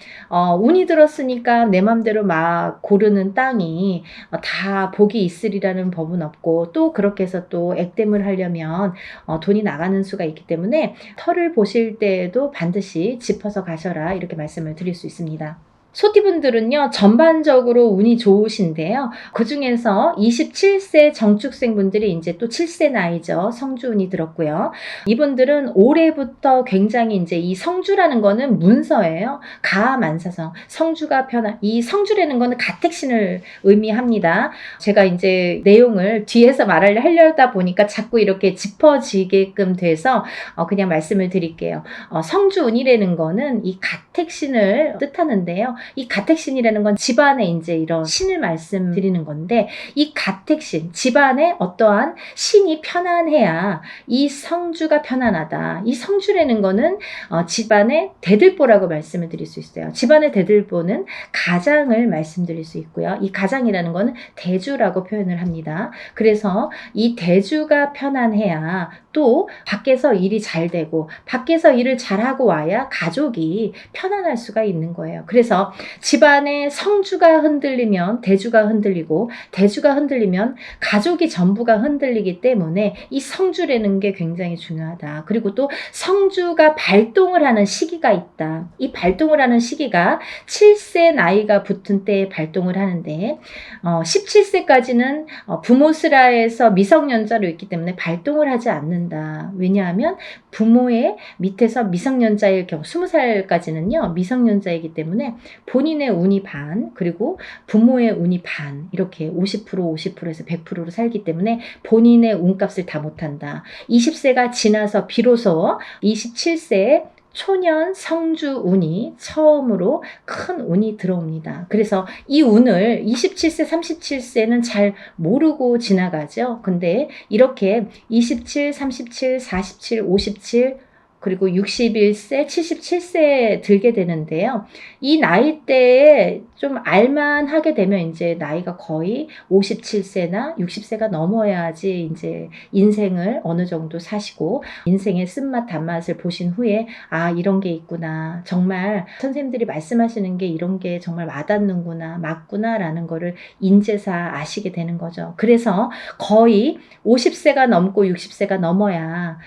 운이 들었으니까 내 맘대로 막 고르는 땅이 다 복이 있으리라는 법은 없고 또 그렇게 해서 또 액땜을 하려면 돈이 나가는 수가 있기 때문에 터를 보실 때에도 반드시 짚어서 가셔라 이렇게 말씀을 드릴 수 있습니다. 소띠분들은요, 전반적으로 운이 좋으신데요. 그 중에서 27세 정축생분들이 이제 또 7세 나이죠. 성주운이 들었고요. 이분들은 올해부터 굉장히 이제 이 성주라는 거는 문서예요. 가만사성. 성주가 이 성주라는 거는 가택신을 의미합니다. 제가 이제 내용을 뒤에서 하려다 보니까 자꾸 이렇게 짚어지게끔 돼서 그냥 말씀을 드릴게요. 성주운이라는 거는 이 가택신을 뜻하는데요. 이 가택신이라는 건 집안에 이제 이런 신을 말씀드리는 건데 이 가택신, 집안에 어떠한 신이 편안해야 이 성주가 편안하다. 이 성주라는 거는 집안의 대들보라고 말씀을 드릴 수 있어요. 집안의 대들보는 가장을 말씀드릴 수 있고요. 이 가장이라는 거는 대주라고 표현을 합니다. 그래서 이 대주가 편안해야 또 밖에서 일이 잘 되고 밖에서 일을 잘하고 와야 가족이 편안할 수가 있는 거예요. 그래서 집안의 성주가 흔들리면 대주가 흔들리고 대주가 흔들리면 가족이 전부가 흔들리기 때문에 이 성주라는 게 굉장히 중요하다. 그리고 또 성주가 발동을 하는 시기가 있다. 이 발동을 하는 시기가 7세 나이가 붙은 때에 발동을 하는데 17세까지는 부모스라에서 미성년자로 있기 때문에 발동을 하지 않는다. 왜냐하면 부모의 밑에서 미성년자일 경우 20살까지는요 미성년자이기 때문에 본인의 운이 반 그리고 부모의 운이 반 이렇게 50% 50%에서 100%로 살기 때문에 본인의 운값을 다 못한다. 20세가 지나서 비로소 27세에 초년 성주 운이 처음으로 큰 운이 들어옵니다. 그래서 이 운을 27세, 37세는 잘 모르고 지나가죠. 근데 이렇게 27, 37, 47, 57 그리고 61세, 77세에 들게 되는데요. 이 나이대에 좀 알만하게 되면 이제 나이가 거의 57세나 60세가 넘어야지 이제 인생을 어느 정도 사시고 인생의 쓴맛 단맛을 보신 후에 아 이런 게 있구나. 정말 선생님들이 말씀하시는 게 이런 게 정말 와닿는구나. 맞구나 라는 거를 인제사 아시게 되는 거죠. 그래서 거의 50세가 넘고 60세가 넘어야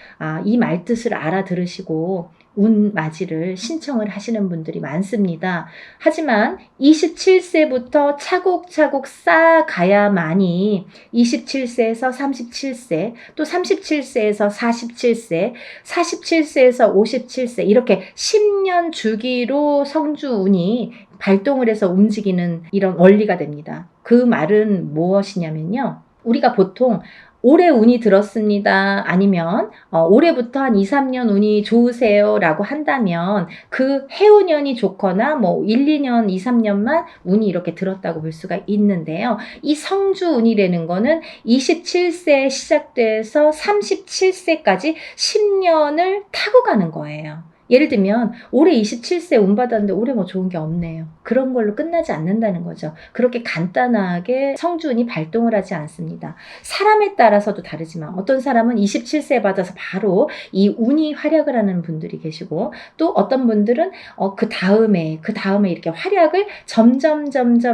이 말뜻을 알아들으시고 운맞이를 신청을 하시는 분들이 많습니다. 하지만 27세부터 차곡차곡 쌓아가야만이 27세에서 37세, 또 37세에서 47세, 47세에서 57세 이렇게 10년 주기로 성주운이 발동을 해서 움직이는 이런 원리가 됩니다. 그 말은 무엇이냐면요. 우리가 보통 올해 운이 들었습니다. 아니면 올해부터 한 2, 3년 운이 좋으세요 라고 한다면 그 해운년이 좋거나 뭐 1, 2년, 2, 3년만 운이 이렇게 들었다고 볼 수가 있는데요. 이 성주운이라는 거는 27세에 시작돼서 37세까지 10년을 타고 가는 거예요. 예를 들면 올해 27세 운 받았는데 올해 뭐 좋은 게 없네요. 그런 걸로 끝나지 않는다는 거죠. 그렇게 간단하게 성주운이 발동을 하지 않습니다. 사람에 따라서도 다르지만 어떤 사람은 27세 받아서 바로 이 운이 활약을 하는 분들이 계시고 또 어떤 분들은 그 다음에 이렇게 활약을 점점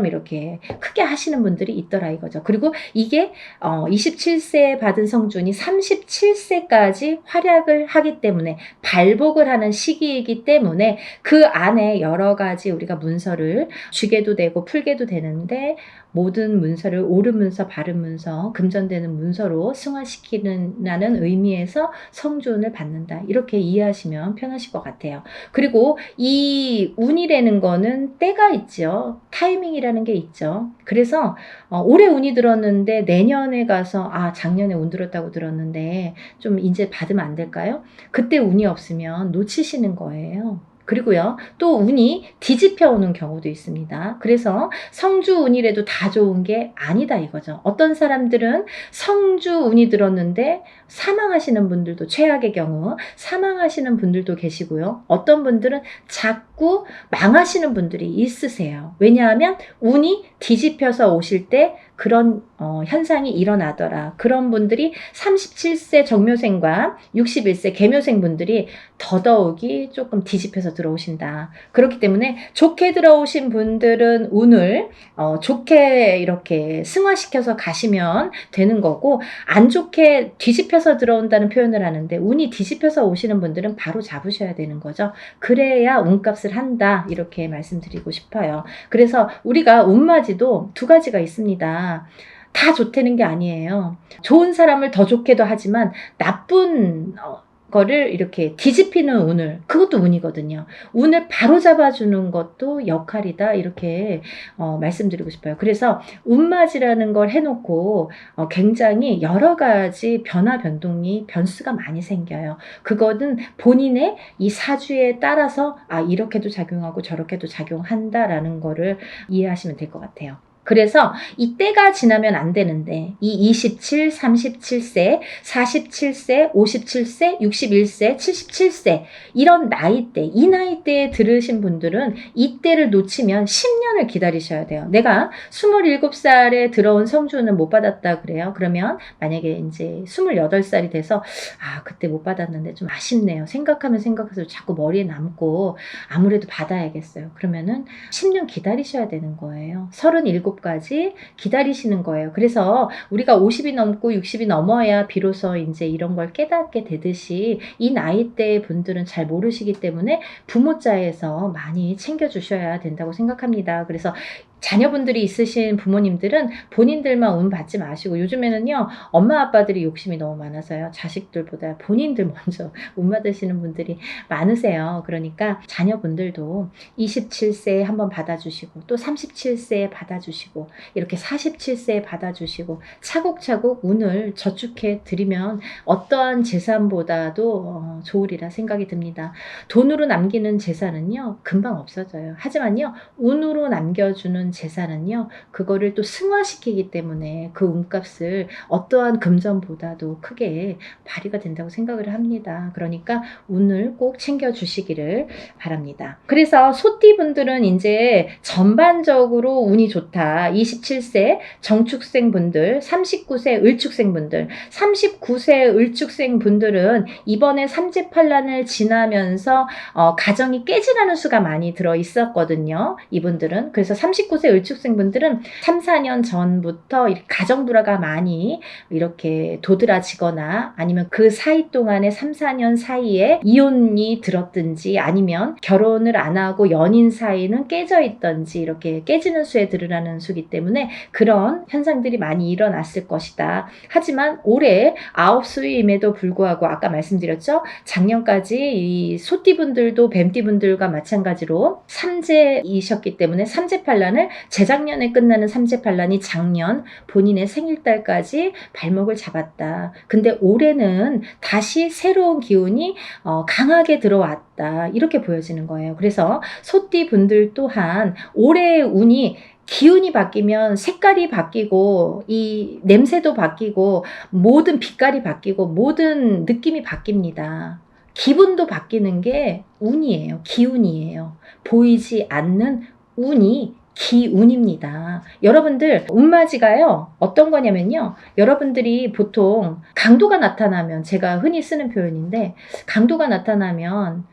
이렇게 크게 하시는 분들이 있더라 이거죠. 그리고 이게 27세에 받은 성주운이 37세까지 활약을 하기 때문에 발복을 하는 시기이기 때문에 그 안에 여러 가지 우리가 문서를 쥐게도 되고 풀게도 되는데 모든 문서를 옳은 문서, 바른 문서, 금전되는 문서로 승화시키는 의미에서 성주운을 받는다. 이렇게 이해하시면 편하실 것 같아요. 그리고 이 운이라는 거는 때가 있죠. 타이밍이라는 게 있죠. 그래서 올해 운이 들었는데 내년에 가서 작년에 운 들었다고 들었는데 좀 이제 받으면 안 될까요? 그때 운이 없으면 놓치시는 거예요. 그리고요, 또 운이 뒤집혀 오는 경우도 있습니다. 그래서 성주 운이라도 다 좋은 게 아니다 이거죠. 어떤 사람들은 성주 운이 들었는데 사망하시는 분들도, 최악의 경우 사망하시는 분들도 계시고요. 어떤 분들은 자꾸 망하시는 분들이 있으세요. 왜냐하면 운이 뒤집혀서 오실 때 그런 현상이 일어나더라. 그런 분들이 37세 정묘생과 61세 계묘생 분들이 더더욱이 조금 뒤집혀서 들어오신다. 그렇기 때문에 좋게 들어오신 분들은 운을 좋게 이렇게 승화시켜서 가시면 되는 거고, 안 좋게 뒤집혀서 들어온다는 표현을 하는데 운이 뒤집혀서 오시는 분들은 바로 잡으셔야 되는 거죠. 그래야 운값을 한다 이렇게 말씀드리고 싶어요. 그래서 우리가 운맞이도 두 가지가 있습니다. 다 좋다는 게 아니에요. 좋은 사람을 더 좋게도 하지만 나쁜 거를 이렇게 뒤집히는 운을, 그것도 운이거든요. 운을 바로 잡아주는 것도 역할이다 이렇게 말씀드리고 싶어요. 그래서 운맞이라는 걸 해놓고 굉장히 여러 가지 변화 변동이 변수가 많이 생겨요. 그거는 본인의 이 사주에 따라서 이렇게도 작용하고 저렇게도 작용한다라는 거를 이해하시면 될 것 같아요. 그래서 이 때가 지나면 안 되는데 이 27, 37세, 47세, 57세, 61세, 77세 이런 나이대, 이 나이대에 들으신 분들은 이 때를 놓치면 10년을 기다리셔야 돼요. 내가 27살에 들어온 성주는 못 받았다 그래요. 그러면 만약에 이제 28살이 돼서 그때 못 받았는데 좀 아쉽네요. 생각하면 생각해서 자꾸 머리에 남고 아무래도 받아야겠어요. 그러면은 10년 기다리셔야 되는 거예요. 37까지 기다리시는 거예요. 그래서 우리가 50이 넘고 60이 넘어야 비로소 이제 이런 걸 깨닫게 되듯이 이 나이대 분들은 잘 모르시기 때문에 부모자에서 많이 챙겨주셔야 된다고 생각합니다. 그래서 자녀분들이 있으신 부모님들은 본인들만 운 받지 마시고, 요즘에는요 엄마 아빠들이 욕심이 너무 많아서요 자식들보다 본인들 먼저 운 받으시는 분들이 많으세요. 그러니까 자녀분들도 27세에 한번 받아주시고 또 37세에 받아주시고 이렇게 47세에 받아주시고 차곡차곡 운을 저축해 드리면 어떠한 재산보다도 좋으리라 생각이 듭니다. 돈으로 남기는 재산은요 금방 없어져요. 하지만요 운으로 남겨주는 재산은요 그거를 또 승화시키기 때문에 그 운값을 어떠한 금전보다도 크게 발휘가 된다고 생각을 합니다. 그러니까 운을 꼭 챙겨주시기를 바랍니다. 그래서 소띠분들은 이제 전반적으로 운이 좋다. 27세 정축생 분들, 39세 을축생 분들, 39세 을축생 분들은 이번에 삼재팔란을 지나면서 가정이 깨지라는 수가 많이 들어 있었거든요. 이분들은. 그래서 39세 을축생 분들은 3, 4년 전부터 가정 불화가 많이 이렇게 도드라지거나 아니면 그 사이 동안에 3, 4년 사이에 이혼이 들었든지 아니면 결혼을 안 하고 연인 사이는 깨져 있던지 이렇게 깨지는 수에 들으라는 수기 때문에 그런 현상들이 많이 일어났을 것이다. 하지만 올해 9수임에도 불구하고 아까 말씀드렸죠. 작년까지 이 소띠분들도 뱀띠분들과 마찬가지로 삼재이셨기 때문에 삼재팔란을 재작년에 끝나는 삼재팔란이 작년 본인의 생일달까지 발목을 잡았다. 근데 올해는 다시 새로운 기운이 강하게 들어왔다. 이렇게 보여지는 거예요. 그래서 소띠 분들 또한 올해의 운이 기운이 바뀌면 색깔이 바뀌고 이 냄새도 바뀌고 모든 빛깔이 바뀌고 모든 느낌이 바뀝니다. 기분도 바뀌는 게 운이에요. 기운이에요. 보이지 않는 운이 기운입니다. 여러분들 운맞이가요 어떤 거냐면요, 여러분들이 보통 강도가 나타나면, 제가 흔히 쓰는 표현인데 강도가 나타나면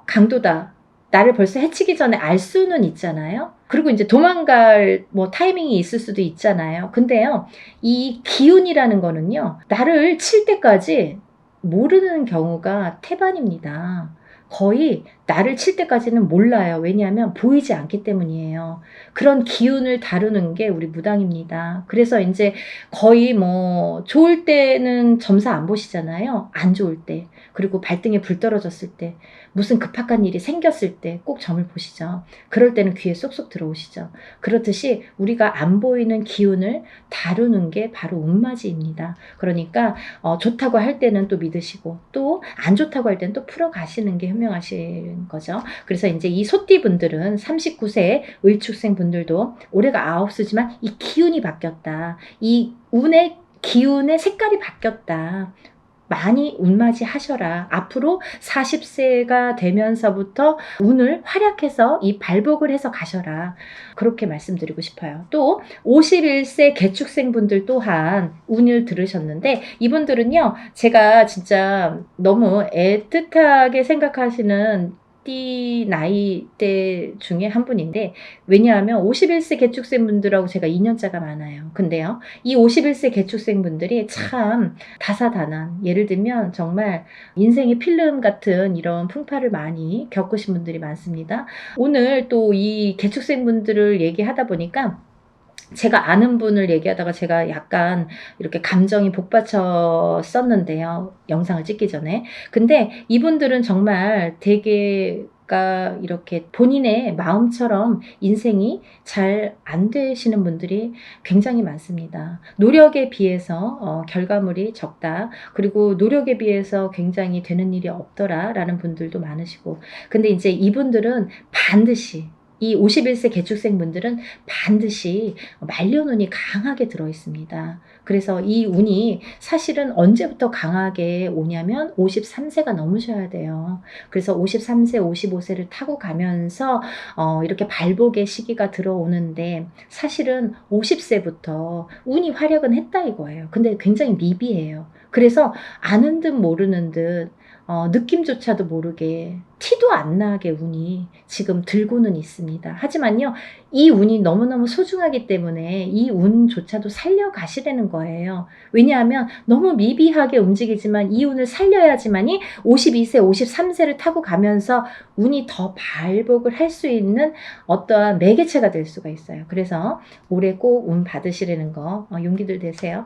강도다, 나를 벌써 해치기 전에 알 수는 있잖아요. 그리고 이제 도망갈 타이밍이 있을 수도 있잖아요. 근데요 이 기운이라는 거는요 나를 칠 때까지 모르는 경우가 태반입니다. 거의 나를 칠 때까지는 몰라요. 왜냐하면 보이지 않기 때문이에요. 그런 기운을 다루는 게 우리 무당입니다. 그래서 이제 거의 좋을 때는 점사 안 보시잖아요. 안 좋을 때, 그리고 발등에 불 떨어졌을 때, 무슨 급박한 일이 생겼을 때 꼭 점을 보시죠. 그럴 때는 귀에 쏙쏙 들어오시죠. 그렇듯이 우리가 안 보이는 기운을 다루는 게 바로 운맞이입니다. 그러니까 좋다고 할 때는 또 믿으시고 또 안 좋다고 할 때는 또 풀어가시는 게 설명하신 거죠. 그래서 이제 이 소띠 분들은 39세 을축생 분들도 올해가 아홉수지만 이 기운이 바뀌었다. 이 운의 기운의 색깔이 바뀌었다. 많이 운맞이 하셔라. 앞으로 40세가 되면서부터 운을 활약해서 이 발복을 해서 가셔라. 그렇게 말씀드리고 싶어요. 또 51세 개축생 분들 또한 운을 들으셨는데 이분들은요, 제가 진짜 너무 애틋하게 생각하시는 띠 나이대 중에 한 분인데, 왜냐하면 51세 개축생 분들하고 제가 2년차가 많아요. 근데요, 이 51세 개축생 분들이 참 다사다난, 예를 들면 정말 인생의 필름 같은 이런 풍파를 많이 겪으신 분들이 많습니다. 오늘 또 이 개축생 분들을 얘기하다 보니까 제가 아는 분을 얘기하다가 제가 약간 이렇게 감정이 복받쳤었는데요. 영상을 찍기 전에. 근데 이분들은 정말 되게가 이렇게 본인의 마음처럼 인생이 잘 안 되시는 분들이 굉장히 많습니다. 노력에 비해서 결과물이 적다. 그리고 노력에 비해서 굉장히 되는 일이 없더라 라는 분들도 많으시고. 근데 이제 이분들은 반드시 이 51세 개축생 분들은 반드시 말년운이 강하게 들어 있습니다. 그래서 이 운이 사실은 언제부터 강하게 오냐면 53세가 넘으셔야 돼요. 그래서 53세, 55세를 타고 가면서 이렇게 발복의 시기가 들어오는데 사실은 50세부터 운이 활약은 했다 이거예요. 근데 굉장히 미비해요. 그래서 아는 듯 모르는 듯 느낌조차도 모르게 티도 안 나게 운이 지금 들고는 있습니다. 하지만요, 이 운이 너무너무 소중하기 때문에 이 운조차도 살려가시라는 거예요. 왜냐하면 너무 미비하게 움직이지만 이 운을 살려야지만이 52세, 53세를 타고 가면서 운이 더 발복을 할 수 있는 어떠한 매개체가 될 수가 있어요. 그래서 올해 꼭 운 받으시라는 거 용기들 되세요.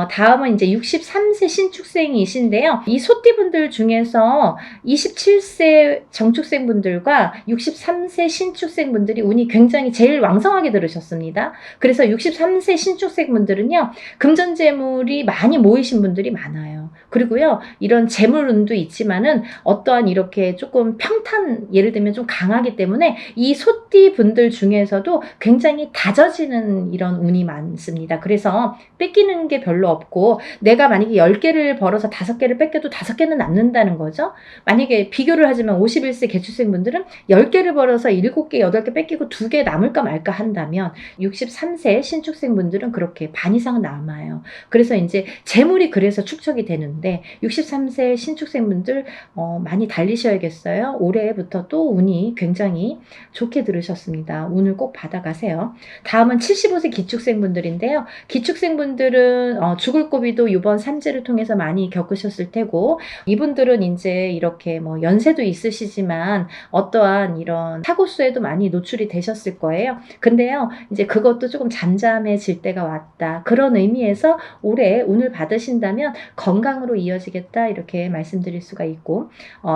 다음은 이제 63세 신축생이신데요. 이 소띠분들 중에서 27세 정축생분들과 63세 신축생분들이 운이 굉장히 제일 왕성하게 들으셨습니다. 그래서 63세 신축생분들은요, 금전재물이 많이 모이신 분들이 많아요. 그리고요, 이런 재물운도 있지만은 어떠한 이렇게 조금 평탄, 예를 들면 좀 강하기 때문에 이 소띠 분들 중에서도 굉장히 다져지는 이런 운이 많습니다. 그래서 뺏기는 게 별로 없고, 내가 만약에 10개를 벌어서 5개를 뺏겨도 5개는 남는다는 거죠. 만약에 비교를 하지만 51세 개축생 분들은 10개를 벌어서 7개, 8개 뺏기고 2개 남을까 말까 한다면 63세 신축생 분들은 그렇게 반 이상은 남아요. 그래서 이제 재물이 그래서 축적이 되는데 63세 신축생 분들 많이 달리셔야겠어요. 올해부터 또 운이 굉장히 좋게 들으셨습니다. 운을 꼭 받아가세요. 다음은 75세 기축생 분들인데요. 기축생 분들은 죽을 고비도 이번 삼재를 통해서 많이 겪으셨을 테고, 이분들은 이제 이렇게 뭐 연세도 있으시지만 어떠한 이런 사고수에도 많이 노출이 되셨을 거예요. 근데요, 이제 그것도 조금 잠잠해질 때가 왔다. 그런 의미에서 올해 운을 받으신다면 건강으로 이어지겠다 이렇게 말씀드릴 수가 있고,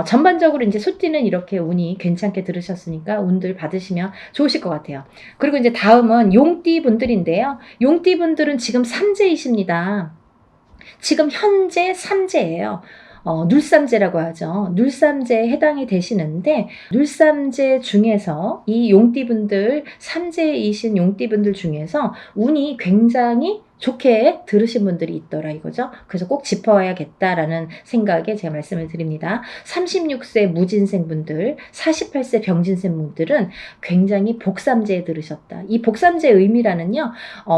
전반적으로 이제 소띠는 이렇게 운이 괜찮게 들으셨으니까 운들 받으시면 좋으실 것 같아요. 그리고 이제 다음은 용띠 분들인데요. 용띠 분들은 지금 삼재이십니다. 지금 현재 삼재예요. 눌삼재라고 하죠. 눌삼재에 해당이 되시는데, 눌삼재 중에서 이 용띠분들, 삼재이신 용띠분들 중에서 운이 굉장히 좋게 들으신 분들이 있더라 이거죠. 그래서 꼭 짚어야겠다라는 생각에 제가 말씀을 드립니다. 36세 무진생 분들, 48세 병진생 분들은 굉장히 복삼재에 들으셨다. 이 복삼재의 의미라는요,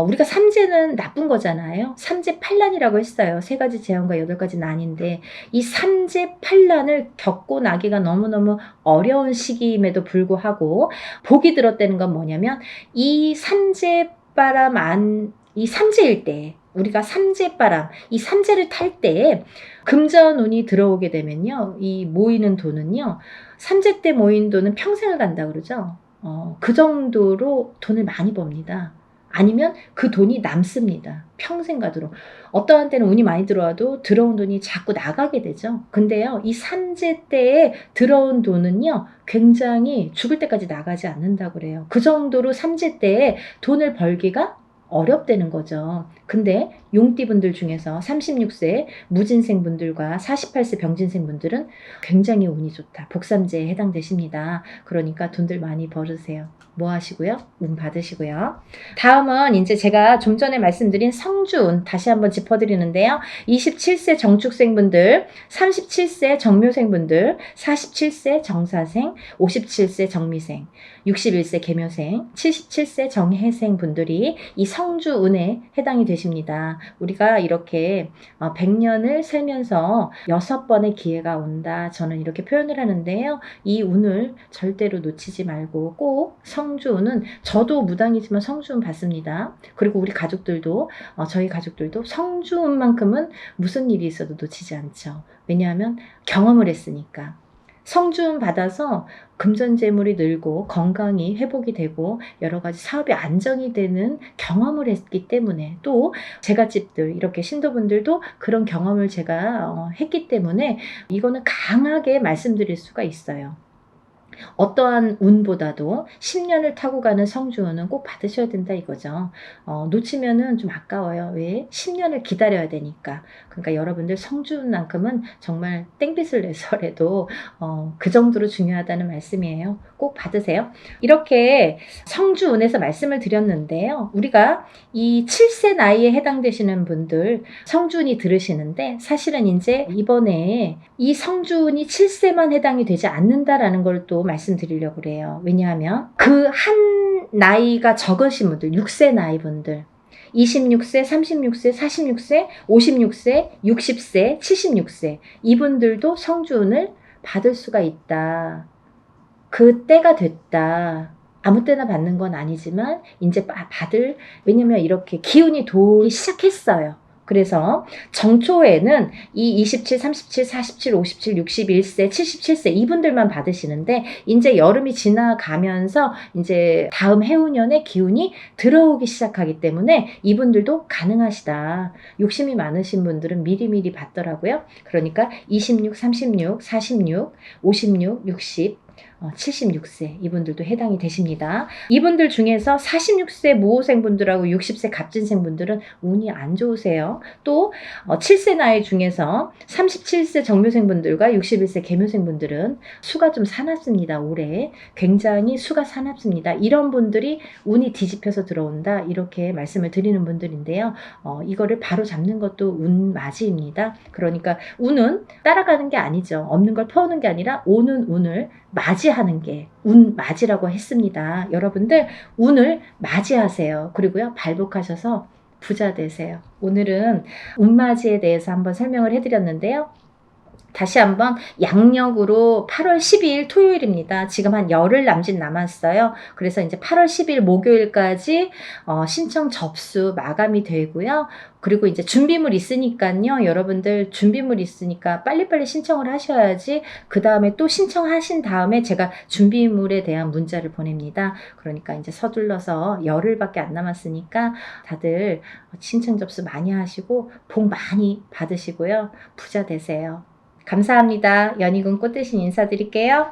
우리가 삼재는 나쁜 거잖아요. 삼재 팔란이라고 했어요. 3가지 재앙과 8가지 난인데 이 삼재 팔란을 겪고 나기가 너무너무 어려운 시기임에도 불구하고 복이 들었다는 건 뭐냐면, 이 삼재바람 이 삼재일 때, 우리가 삼재바람, 이 삼재를 탈 때에 금전운이 들어오게 되면요, 이 모이는 돈은요, 삼재 때 모인 돈은 평생을 간다 그러죠. 그 정도로 돈을 많이 법니다. 아니면 그 돈이 남습니다. 평생 가도록. 어떠한 때는 운이 많이 들어와도 들어온 돈이 자꾸 나가게 되죠. 근데요, 이 삼재 때에 들어온 돈은요, 굉장히 죽을 때까지 나가지 않는다고 그래요. 그 정도로 삼재 때에 돈을 벌기가 어렵다는 거죠. 근데 용띠분들 중에서 36세 무진생분들과 48세 병진생분들은 굉장히 운이 좋다. 복삼재에 해당되십니다. 그러니까 돈들 많이 벌으세요. 뭐 하시고요? 운 받으시고요. 다음은 이제 제가 좀 전에 말씀드린 성주운 다시 한번 짚어드리는데요. 27세 정축생분들, 37세 정묘생분들, 47세 정사생, 57세 정미생, 61세 계묘생, 77세 정해생 분들이 이 성주운에 해당이 되십니다. 우리가 이렇게 100년을 살면서 6번의 기회가 온다. 저는 이렇게 표현을 하는데요. 이 운을 절대로 놓치지 말고 꼭 성주운은 저도 무당이지만 성주운 받습니다. 그리고 우리 가족들도 저희 가족들도 성주운만큼은 무슨 일이 있어도 놓치지 않죠. 왜냐하면 경험을 했으니까. 성주운 받아서 금전재물이 늘고 건강이 회복이 되고 여러 가지 사업이 안정이 되는 경험을 했기 때문에 또 제갓집들 이렇게 신도분들도 그런 경험을 제가 했기 때문에 이거는 강하게 말씀드릴 수가 있어요. 어떠한 운보다도 10년을 타고 가는 성주운은 꼭 받으셔야 된다 이거죠. 놓치면은 좀 아까워요. 왜? 10년을 기다려야 되니까. 그러니까 여러분들 성주운만큼은 정말 땡빛을 내서라도 그 정도로 중요하다는 말씀이에요. 꼭 받으세요. 이렇게 성주운에서 말씀을 드렸는데요. 우리가 이 7세 나이에 해당되시는 분들 성주운이 들으시는데 사실은 이제 이번에 이 성주운이 7세만 해당이 되지 않는다라는 걸 또 말씀드리려고 그래요. 왜냐하면 그 한 나이가 적으신 분들, 6세 나이 분들 26세, 36세, 46세, 56세, 60세, 76세 이분들도 성주운을 받을 수가 있다. 그 때가 됐다. 아무 때나 받는 건 아니지만 이제 받을, 왜냐면 이렇게 기운이 돌기 시작했어요. 그래서 정초에는 이 27, 37, 47, 57, 61세, 77세 이분들만 받으시는데 이제 여름이 지나가면서 이제 다음 해운년의 기운이 들어오기 시작하기 때문에 이분들도 가능하시다. 욕심이 많으신 분들은 미리미리 받더라고요. 그러니까 26, 36, 46, 56, 60 76세 이분들도 해당이 되십니다. 이분들 중에서 46세 무호생분들하고 60세 갑진생분들은 운이 안 좋으세요. 또 7세 나이 중에서 37세 정묘생분들과 61세 계묘생분들은 수가 좀 사납습니다. 올해 굉장히 수가 사납습니다. 이런 분들이 운이 뒤집혀서 들어온다 이렇게 말씀을 드리는 분들인데요. 이거를 바로 잡는 것도 운 맞이입니다. 그러니까 운은 따라가는 게 아니죠. 없는 걸 퍼오는 게 아니라 오는 운을 맞이하는 게 운 맞이라고 했습니다. 여러분들 운을 맞이하세요. 그리고요 발복하셔서 부자 되세요. 오늘은 운맞이에 대해서 한번 설명을 해드렸는데요. 다시 한번 양력으로 8월 12일 토요일입니다. 지금 한 열흘 남짓 남았어요. 그래서 이제 8월 10일 목요일까지 신청 접수 마감이 되고요. 그리고 이제 준비물 있으니까요. 여러분들 준비물 있으니까 빨리빨리 신청을 하셔야지 그 다음에 또 신청하신 다음에 제가 준비물에 대한 문자를 보냅니다. 그러니까 이제 서둘러서 열흘밖에 안 남았으니까 다들 신청 접수 많이 하시고 복 많이 받으시고요. 부자 되세요. 감사합니다. 연희군 꽃대신 인사드릴게요.